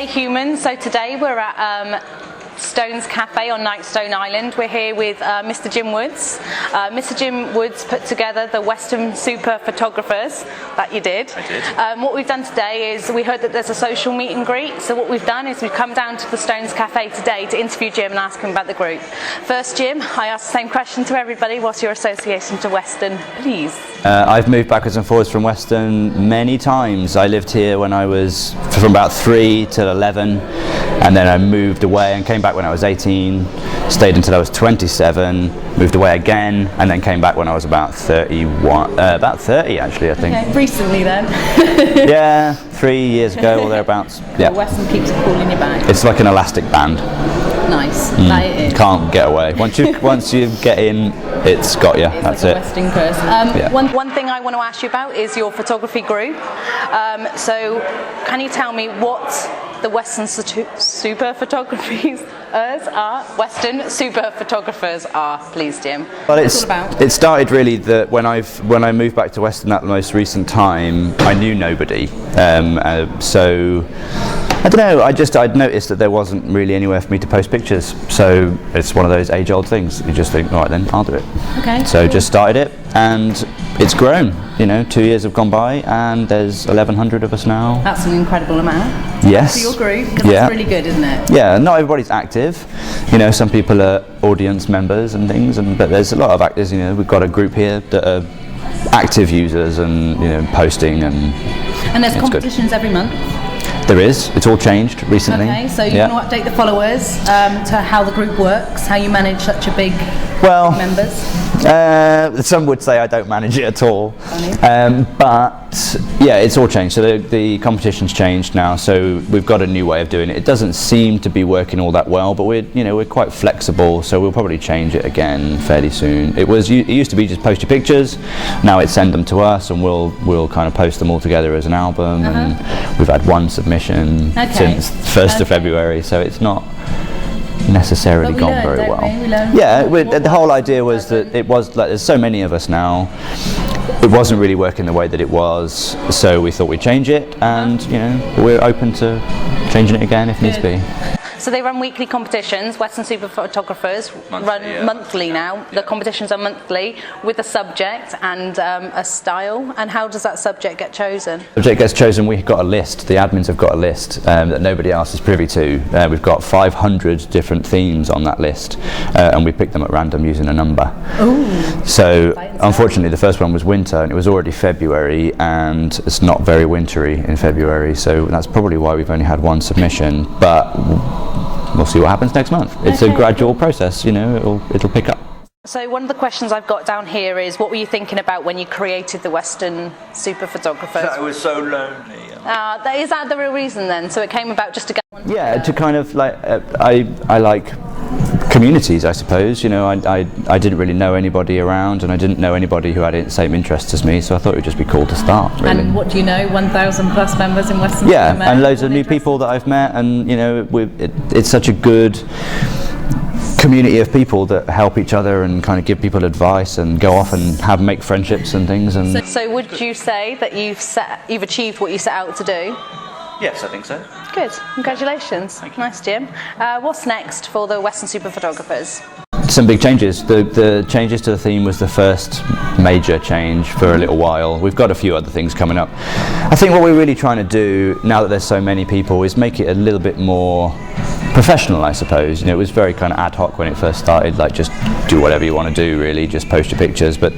Hey humans, so today we're at Stone's Cafe on Stone Island. We're here with Mr. Jim Woods. Mr. Jim Woods put together the Weston Super Photographers. That you did. I did. What we've done today is we heard that there's a social meet and greet, so what we've done is we've come down to the Stone's Cafe today to interview Jim and ask him about the group. First, Jim, I ask the same question to everybody. What's your association to Weston, please? I've moved backwards and forwards from Weston many times. I lived here when I was from about 3 till 11, and then I moved away and came back when I was 18, stayed until I was 27, moved away again, and then came back when I was about 31, about 30 actually, I think. Okay, recently then. Yeah, 3 years ago or thereabouts. Yeah. So Weston keeps calling you back. It's like an elastic band. Nice, that it is. Can't get away. Once you get in, it's got you. That's like it. A Weston curse. Yeah. One thing I want to ask you about is your photography group. So can you tell me what the Weston Super Photographers are? Weston Super Photographers are, please, Jim. Well, What's it all about? it started really that when I moved back to Weston at the most recent time, I knew nobody. So I don't know. I'd noticed that there wasn't really anywhere for me to post pictures. So it's one of those age-old things. You just think, all right, then I'll do it. Okay. So just started it, and it's grown. 2 years have gone by, and there's 1,100 of us now. That's an incredible amount. Yes. For your group, because Yeah. that's really good, isn't it? Yeah, not everybody's active. Some people are audience members and things, but there's a lot of actors. We've got a group here that are active users and posting and And there's it's competitions every month. There is. It's all changed recently. Okay, so you want to update the followers to how the group works, how you manage such a big members? Some would say I don't manage it at all. But yeah, it's all changed. So the competition's changed now. So we've got a new way of doing it. It doesn't seem to be working all that well, but we're quite flexible. So we'll probably change it again fairly soon. It used to be just post your pictures. Now it's send them to us, and we'll kind of post them all together as an album. And we've had one submission since 1st of February. So it's not necessarily gone very well. The whole idea was that it was like there's so many of us now. It wasn't really working the way that it was, so we thought we'd change it, and we're open to changing it again if needs be. So they run weekly competitions. Weston Super Photographers run monthly now. Yeah. The competitions are monthly with a subject and a style. And how does that subject get chosen? The subject gets chosen. We've got a list. The admins have got a list that nobody else is privy to. We've got 500 different themes on that list, and we pick them at random using a number. Ooh. So unfortunately, the first one was winter, and it was already February, and it's not very wintry in February. So that's probably why we've only had one submission, but we'll see what happens next month. It's a gradual process, it'll pick up. So one of the questions I've got down here is, what were you thinking about when you created the Weston Super Photographers? I was so lonely. Is that the real reason then? So it came about just to get one together? To kind of like, I like communities, I suppose. I didn't really know anybody around, and I didn't know anybody who had the same interests as me, so I thought it would just be cool to start, really. And what do you know, 1,000 plus members in Weston? Yeah, and loads of new people that I've met, and it's such a good community of people that help each other and kind of give people advice and go off and make friendships and things. And so would you say that you've achieved what you set out to do? Yes, I think so. Good, congratulations. Thank you. Nice, Jim. What's next for the Weston Super Photographers? Some big changes. The changes to the theme was the first major change for a little while. We've got a few other things coming up. I think what we're really trying to do, now that there's so many people, is make it a little bit more professional, I suppose. It was very kind of ad hoc when it first started, like just do whatever you want to do, really, just post your pictures, but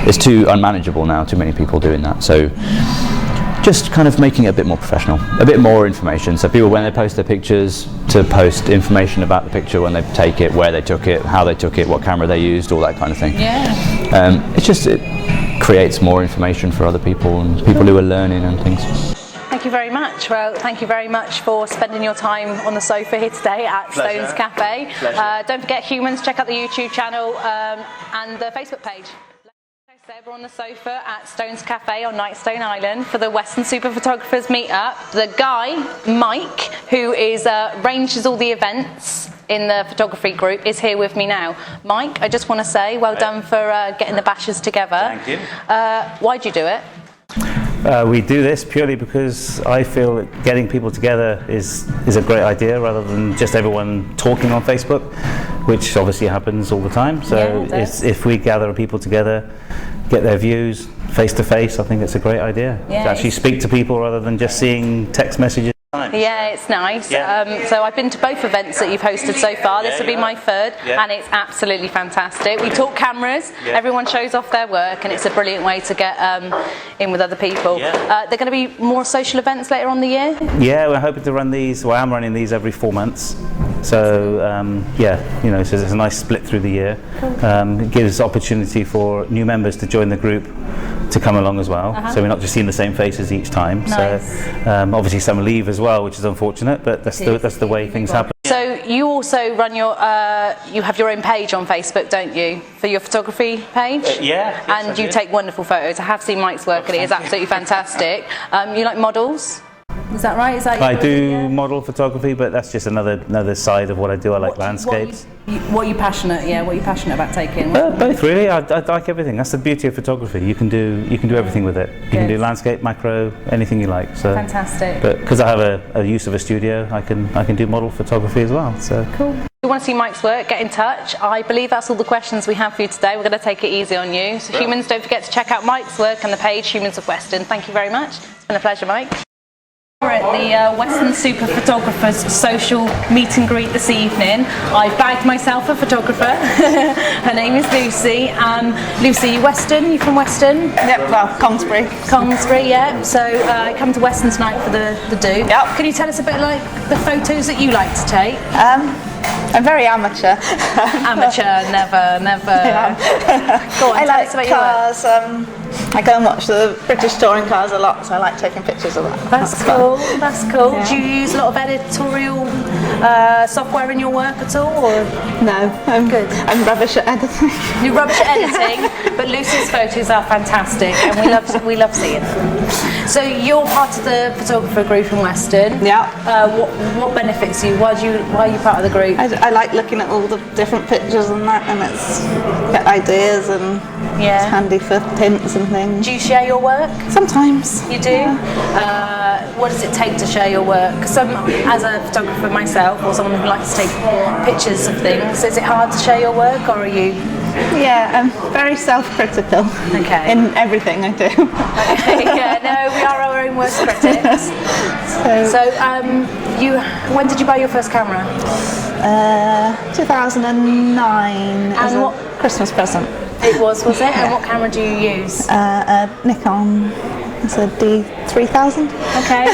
it's too unmanageable now, too many people doing that. So just kind of making it a bit more professional, a bit more information. So people, when they post their pictures, to post information about the picture when they take it, where they took it, how they took it, what camera they used, all that kind of thing. Yeah. It creates more information for other people and people who are learning and things. Thank you very much. Well, thank you very much for spending your time on the sofa here today at Stone's Cafe. Don't forget, humans, check out the YouTube channel and the Facebook page. We're on the sofa at Stone's Cafe on Stone Island for the Weston Super Photographers meetup. The guy, Mike, who arranges all the events in the photography group, is here with me now. Mike, I just want to say well done for getting the bashers together. Thank you. Why'd you do it? We do this purely because I feel that getting people together is a great idea, rather than just everyone talking on Facebook, which obviously happens all the time. So if we gather people together, get their views face to face, I think it's a great idea to actually speak to people rather than just seeing text messages. Yeah, it's nice. So I've been to both events that you've hosted so far. This will be my third, and it's absolutely fantastic. We talk cameras, everyone shows off their work, and it's a brilliant way to get in with other people. They're going to be more social events later on the year? Yeah, we're hoping to run these, well, I'm running these every 4 months. So so there's a nice split through the year. It gives opportunity for new members to join the group to come along as well. So we're not just seeing the same faces each time. Nice. So obviously some leave as well, which is unfortunate, but that's the way things happen. So you also run you have your own page on Facebook, don't you, for your photography page? Yes, and you take wonderful photos. I have seen Mike's work and it is absolutely fantastic. You like models? Is that right? Is that I do model photography, but that's just another side of what I do. I like landscapes. What are you passionate? Yeah, what are you passionate about taking? Both really. I like everything. That's the beauty of photography. You can do everything with it. You can do landscape, macro, anything you like. So fantastic. But because I have a use of a studio, I can do model photography as well. So cool. If you want to see Mike's work, get in touch. I believe that's all the questions we have for you today. We're going to take it easy on you. So humans, don't forget to check out Mike's work and the page Humans of Weston. Thank you very much. It's been a pleasure, Mike. We're at the Weston Super Photographers social meet and greet this evening. I've bagged myself a photographer. Her name is Lucy. Lucy, Weston? You from Weston? Yep, well, Congsbury. Congsbury, yeah. So I come to Weston tonight for the do. Yep. Can you tell us a bit like the photos that you like to take? I'm very amateur. Amateur, never. Go on, I like tell us about cars. I go and watch the British touring cars a lot, so I like taking pictures of that. That's cool. That's cool. Yeah. Do you use a lot of editorial software in your work at all? Or? No, I'm rubbish at editing. You're rubbish at editing, but Lucy's photos are fantastic, and we love seeing them. So you're part of the photographer group in Weston. Yeah. What benefits you? Why are you part of the group? I like looking at all the different pictures and that, and it's get ideas and it's handy for hints and things. Do you share your work? Sometimes. You do? Yeah. What does it take to share your work? As a photographer myself, or someone who likes to take pictures of things, is it hard to share your work, or are you? Yeah, I'm very self-critical in everything I do. We are our own worst critics. When did you buy your first camera? 2009 as a Christmas present. It was it? Yeah. And what camera do you use? A Nikon. It's a D3000. Okay,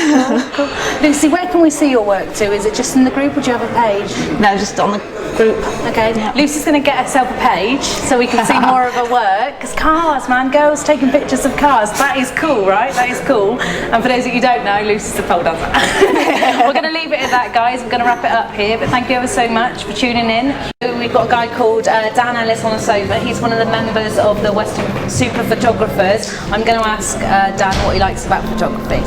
cool. Lucy, where can we see your work too? Is it just in the group, or do you have a page? No, just on the group. Okay. Yeah. Lucy's going to get herself a page so we can see more of her work. Because cars, man, girls taking pictures of cars. That is cool, right? That is cool. And for those of you who don't know, Lucy's a pole dancer. We're going to leave it at that, guys. We're going to wrap it up here. But thank you ever so much for tuning in. We've got a guy called Dan Ellis on the sofa. He's one of the members of the Weston Super Photographers. I'm going to ask Dan what he likes about photography.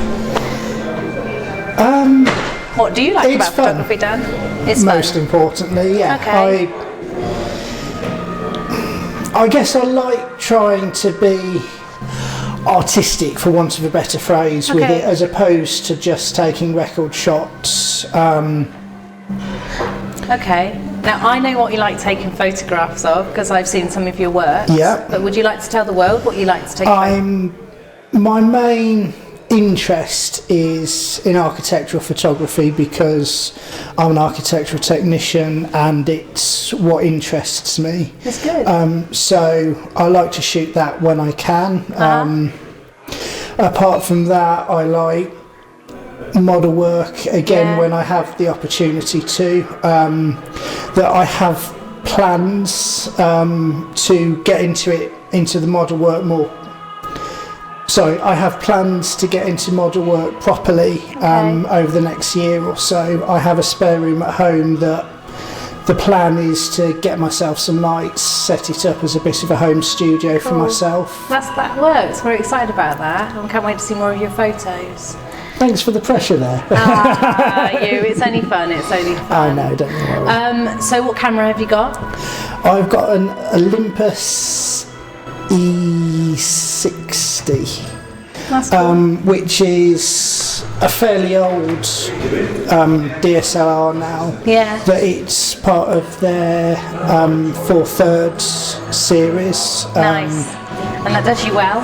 What do you like about photography, Dan? It's fun. Most importantly, yeah. Okay. I guess I like trying to be artistic, for want of a better phrase, with it, as opposed to just taking record shots. Okay. Now, I know what you like taking photographs of, because I've seen some of your work. Yeah. But would you like to tell the world what you like to take My main interest is in architectural photography, because I'm an architectural technician and it's what interests me. That's good. So I like to shoot that when I can. Apart from that, I like model work again when I have the opportunity to. That I have plans to get into the model work more. So I have plans to get into model work properly over the next year or so. I have a spare room at home that the plan is to get myself some lights, set it up as a bit of a home studio for myself. That works. We're excited about that. I can't wait to see more of your photos. Thanks for the pressure there. It's only fun. It's only fun. I know, don't worry. So what camera have you got? I've got an Olympus E60. That's cool. which is a fairly old DSLR now. Yeah. That it's part of their 4/3 series. Nice. And that does you well?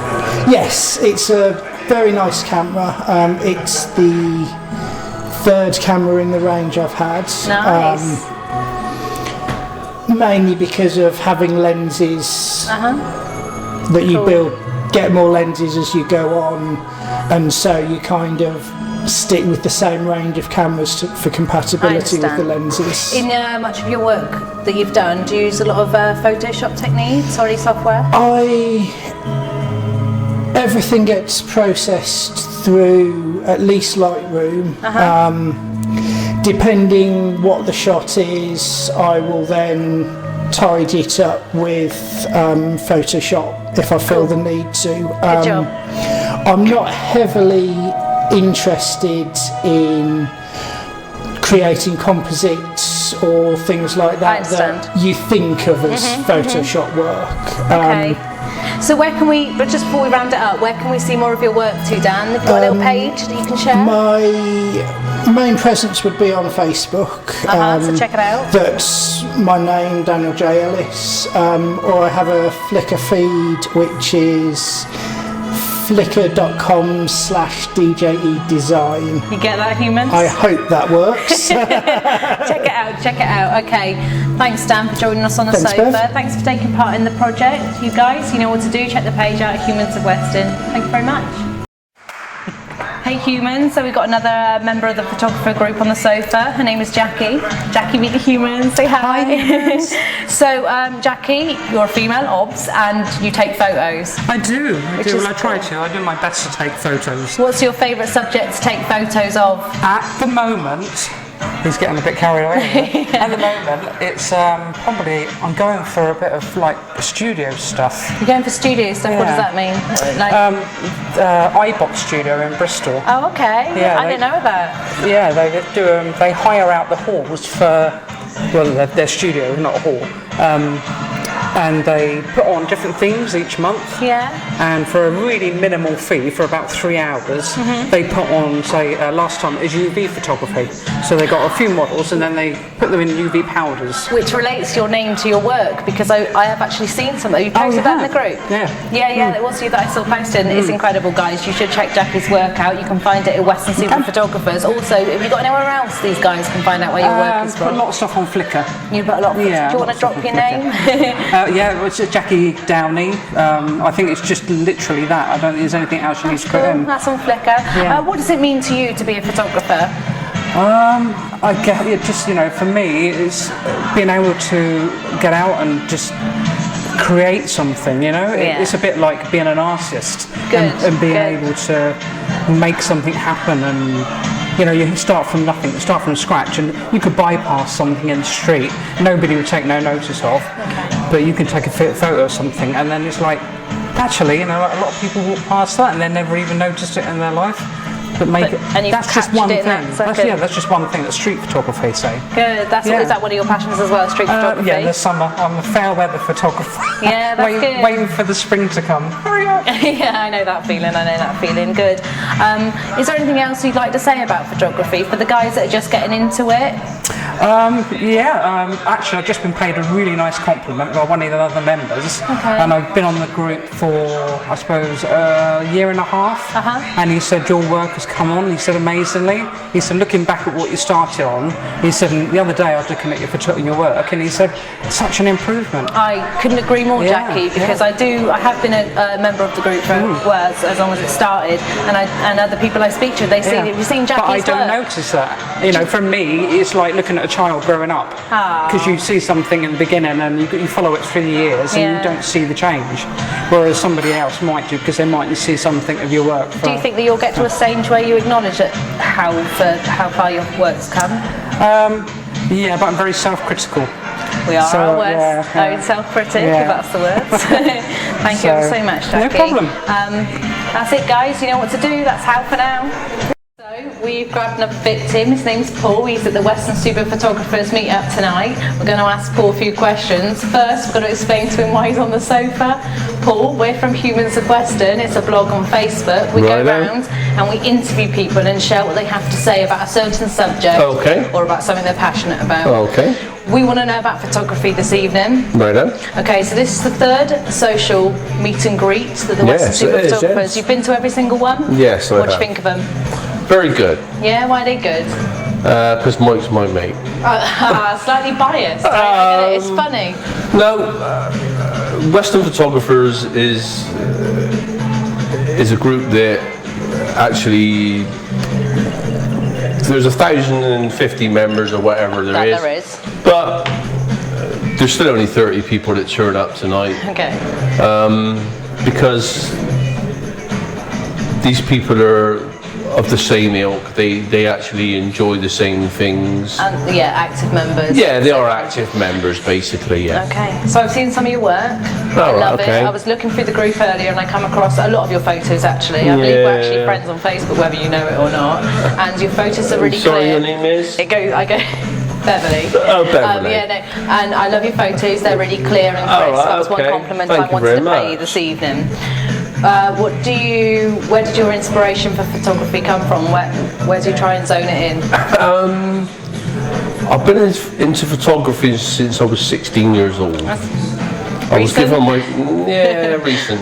Yes, it's a very nice camera. It's the third camera in the range I've had. Nice. Mainly because of having lenses that you get more lenses as you go on, and so you kind of stick with the same range of cameras for compatibility with the lenses. In much of your work that you've done, do you use a lot of Photoshop techniques or any software? Everything gets processed through at least Lightroom. Depending what the shot is, I will then tidy it up with Photoshop if I feel the need to. Good job. I'm not heavily interested in creating composites or things like that that you think of as Photoshop work. Okay. So where can we, but just before we round it up, where can we see more of your work too, Dan? Have you got a little page that you can share? My main presence would be on Facebook. So check it out. That's my name, Daniel J. Ellis. Or I have a Flickr feed, which is flickr.com/DJEdesign. You get that, humans? I hope that works. Check it out. Okay. Thanks, Dan, for joining us on the sofa. Beth. Thanks for taking part in the project. You guys, you know what to do. Check the page out at Humans of Weston. Thank you very much. Hey humans, so we've got another member of the photographer group on the sofa. Her name is Jackie. Jackie, meet the humans, say hi. So Jackie, you're a female, obs, and you take photos. I do. I do my best to take photos. What's your favourite subject to take photos of? At the moment, he's getting a bit carried away. At the moment, it's probably, I'm going for a bit of like studio stuff. You're going for studio stuff, what does that mean? iBox Studio in Bristol. Oh, okay. Yeah, I didn't know that. Yeah, they do. They hire out the halls for, well, their studio, not a hall. And they put on different themes each month. Yeah. And for a really minimal fee, for about 3 hours, they put on, say, last time it was UV photography. So they got a few models and then they put them in UV powders. Which relates your name to your work, because I have actually seen some of you posted that in the group. Yeah, it was you that I saw posted. It's incredible, guys. You should check Jackie's work out. You can find it at Weston Super Photographers. Also, have you got anywhere else these guys can find out where your work is from? Put a lot of stuff on Flickr. You put a lot of do you want to drop your name? Yeah, it's Jackie Downey. I think it's just literally that. I don't think there's anything else you need to put in. That's on Flickr. Yeah. What does it mean to you to be a photographer? I get it. Just for me, it's being able to get out and just create something. It's a bit like being an artist and being able to make something happen and. You start from nothing, start from scratch, and you could bypass something in the street, nobody would take no notice of, but you can take a photo of something, and then it's like, actually, a lot of people walk past that and they never even noticed it in their life. But that's just one thing. That's just one thing that street photography say. Good. Is that one of your passions as well, street photography? Yeah, the summer. I'm a fair weather photographer. Yeah, that's good. Waiting for the spring to come. Hurry up. Yeah, I know that feeling. Good. Is there anything else you'd like to say about photography for the guys that are just getting into it? Actually, I've just been paid a really nice compliment by one of the other members, and I've been on the group for, I suppose, a year and a half, and he said, your work has come on, he said, amazingly. He said, looking back at what you started on, he said, the other day I was looking at your work, and he said, such an improvement. I couldn't agree more, Jackie, because I have been a member of the group for as long as it started, and other people I speak to, they see, have you seen Jackie's work? But I don't notice that. For me, it's like looking at a child growing up, because you see something in the beginning and you follow it through the years and you don't see the change, whereas somebody else might do, because they might see something of your work. Do you think that you'll get to a stage where you acknowledge how far your work's come? Yeah, but I'm very self-critical. We are our worst own self-critic, if that's the words. Thank you so much, Jackie. No problem. That's it, guys. You know what to do. That's how for now. So we've grabbed another victim. His name's Paul. He's at the Weston Super Photographers meet-up tonight. We're going to ask Paul a few questions. First, we're going to explain to him why he's on the sofa. Paul, we're from Humans of Weston. It's a blog on Facebook. We go around and we interview people and share what they have to say about a certain subject or about something they're passionate about. Okay. We want to know about photography this evening. Right on. Okay, so this is the third social meet and greet that the Weston Super Photographers. You've been to every single one? Yes, I have. What do you think of them? Very good. Yeah, why are they good? Because Mike's my mate. Slightly biased. Right? I get it. It's funny. No, Western Photographers is a group that actually there's 1,050 members or whatever there is. But there's still only 30 people that turn up tonight. Okay. Because these people are of the same ilk. They actually enjoy the same things. And active members. Yeah, they are active members basically. Yeah. Okay. So I've seen some of your work. I love it. I was looking through the group earlier and I come across a lot of your photos actually. I believe we're actually friends on Facebook, whether you know it or not. And your photos are really clear. Sorry, your name is? I go Beverly. Oh, Beverly. And I love your photos. They're really clear and crisp. That was one compliment I wanted to pay you this evening. Where did your inspiration for photography come from? Where do you try and zone it in? I've been into photography since I was 16 years old. I was given my recent.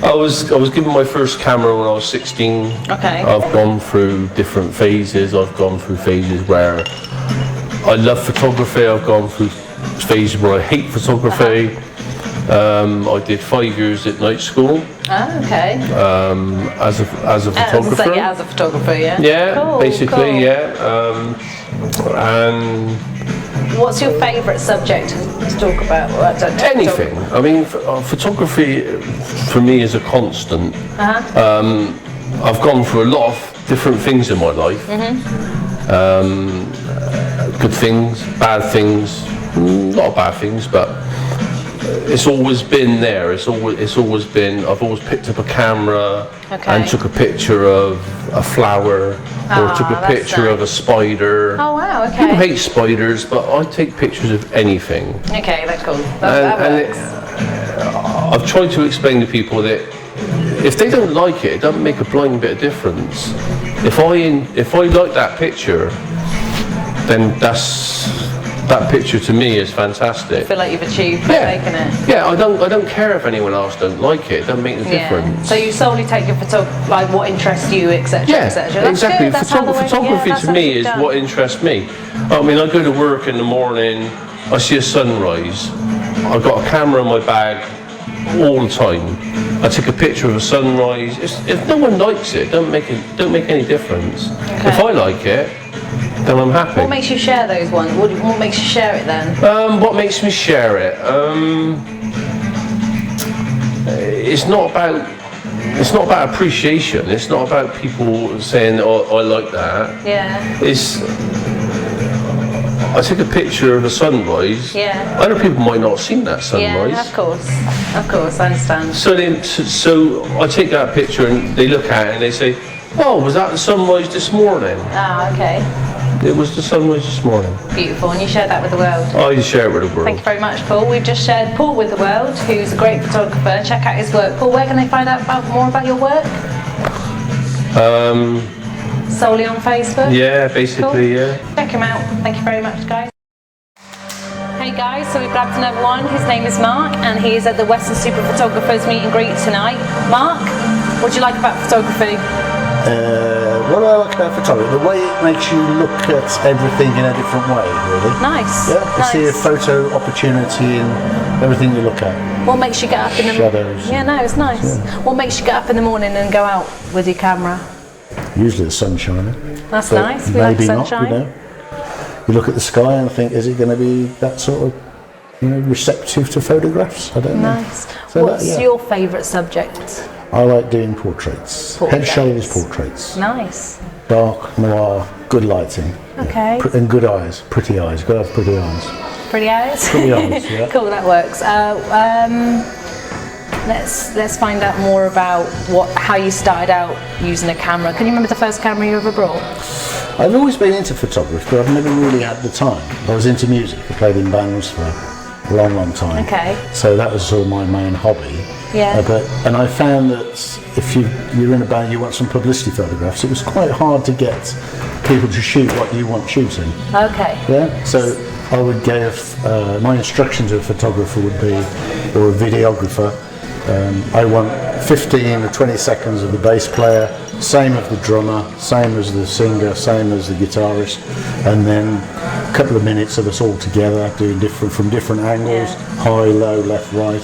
I was given my first camera when I was 16. Okay. I've gone through different phases. I've gone through phases where I love photography. I've gone through phases where I hate photography. I did 5 years at night school. Oh, okay. As a photographer. As a photographer, yeah. Yeah, cool, basically, cool. yeah. And what's your favourite subject to talk about? Anything. I mean, photography for me is a constant. I've gone through a lot of different things in my life. Good things, bad things, not bad things, but it's always been there. It's always been. I've always picked up a camera and took a picture of a flower or took a picture of a spider. Oh wow! Okay. People hate spiders, but I take pictures of anything. Okay, that's cool. That works. I've tried to explain to people that if they don't like it, it doesn't make a blind bit of difference. If I like that picture, then that picture to me is fantastic. I feel like you've achieved by making it. Yeah, I don't care if anyone else don't like it. It doesn't make a difference. So you solely take your like what interests you, etc. Yeah, etc. exactly. Photography to me is what interests me. I mean, I go to work in the morning. I see a sunrise. I've got a camera in my bag all the time. I take a picture of a sunrise. If no one likes it, don't make any difference. If I like it, then I'm happy. What makes you share those ones? What makes you share it then? What makes me share it? It's not about appreciation. It's not about people saying, "Oh, I like that." Yeah. I take a picture of a sunrise. Yeah. Other people might not have seen that sunrise. Yeah, of course, I understand. So I take that picture and they look at it and they say, "Oh, was that the sunrise this morning?" Ah, okay. It was the sunrise this morning. Beautiful, and you share that with the world. Oh, you share it with the world. Thank you very much, Paul. We've just shared Paul with the world, who's a great photographer. Check out his work. Paul, where can they find out more about your work? Solely on Facebook? Yeah, basically, yeah. Check him out. Thank you very much, guys. Hey guys, so we've grabbed another one. His name is Mark, and he is at the Weston Super Photographers meet and greet tonight. Mark, what do you like about photography? What do I like about photography? The way it makes you look at everything in a different way, really. Nice. Yeah, you see a photo opportunity in everything you look at. What makes you get up in the morning? Shadows. Yeah, no, it's nice. Yeah. What makes you get up in the morning and go out with your camera? Usually the sun shining. That's but nice. We like sunshine. Not, you know. You look at the sky and think, is it going to be that sort of, receptive to photographs? I don't know. Nice. So what's your favourite subject? I like doing portraits. Head, shoulders portraits. Nice. Dark, noir, good lighting. Okay. And good eyes, pretty eyes. You've got to have pretty eyes. Pretty eyes? Pretty eyes, yeah. Cool, that works. let's find out more about how you started out using a camera. Can you remember the first camera you ever brought? I've always been into photography, but I've never really had the time. I was into music. I played in bands for a long time. Okay. So that was sort of my main hobby. Yeah. And I found that if you're in a band, you want some publicity photographs. It was quite hard to get people to shoot what you want shooting. Okay. Yeah. So I would give my instruction to a photographer would be, or a videographer. I want 15 or 20 seconds of the bass player, same as the drummer, same as the singer, same as the guitarist, and then a couple of minutes of us all together doing from different angles, high, low, left, right,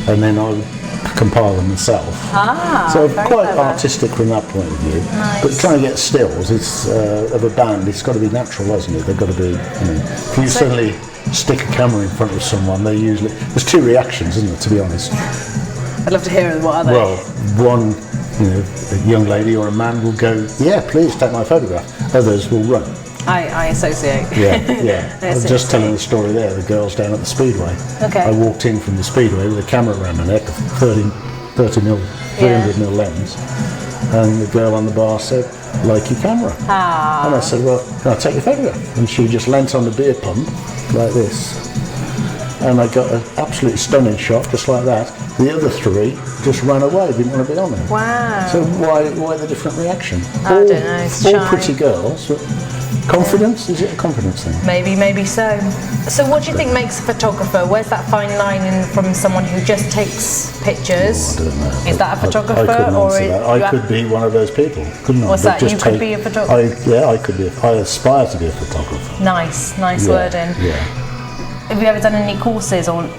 and then I would compile them myself. So I'm quite artistic from that point of view. Nice. But trying to get stills, it's of a band, it's got to be natural, hasn't it? They've got to be. If you suddenly stick a camera in front of someone, there's two reactions, isn't there? To be honest. I'd love to hear what are they. Well, one, a young lady or a man will go, yeah, please take my photograph. Others will run. I associate. Yeah. I was just telling the story there, the girls down at the Speedway. Okay. I walked in from the Speedway with a camera around my neck, a 300 mil lens, and the girl on the bar said, like your camera. And I said, well, can I take your photograph? And she just leant on the beer pump, like this. And I got an absolutely stunning shot, just like that. The other three just ran away, didn't want to be on there. Wow. So why the different reaction? I don't know, it's all shy. pretty girls. Confidence? Is it a confidence thing? Maybe so. So what do you think makes a photographer? Where's that fine line from someone who just takes pictures? I don't know. Is that a photographer? I couldn't or answer that. I could be one of those people, couldn't I? What's that? You could be a photographer? I could be. I aspire to be a photographer. Nice wording. Yeah. Have you ever done any courses on?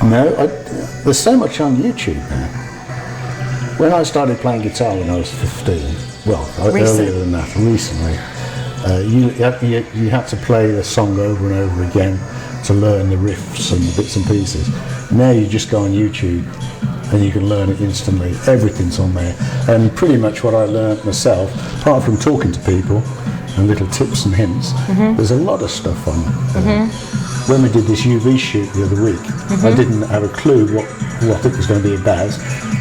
No, there's so much on YouTube now. When I started playing guitar when I was 15, earlier than that, recently, you had to play the song over and over again to learn the riffs and the bits and pieces. Now you just go on YouTube and you can learn it instantly. Everything's on there. And pretty much what I learned myself, apart from talking to people and little tips and hints, there's a lot of stuff on. When we did this UV shoot the other week, I didn't have a clue what it was going to be about.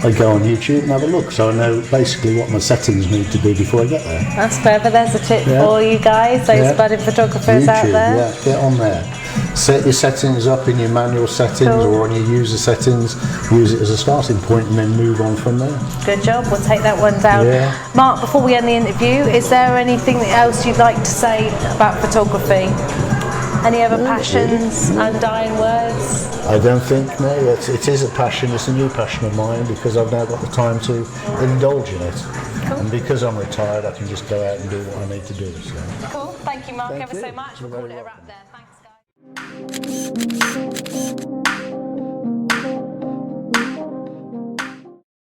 I go on YouTube and have a look, so I know basically what my settings need to be before I get there. That's clever. There's a tip for you guys, those budding photographers YouTube, out there. Yeah, get on there. Set your settings up in your manual settings or on your user settings. Use it as a starting point and then move on from there. Good job. We'll take that one down. Yeah. Mark, before we end the interview, is there anything else you'd like to say about photography? Any other passions, undying words? I don't think, no. It is a passion. It's a new passion of mine because I've now got the time to indulge in it. Cool. And because I'm retired, I can just go out and do what I need to do. So. Cool. Thank you, Mark, ever so much. We'll call it a wrap there. Thanks, guys.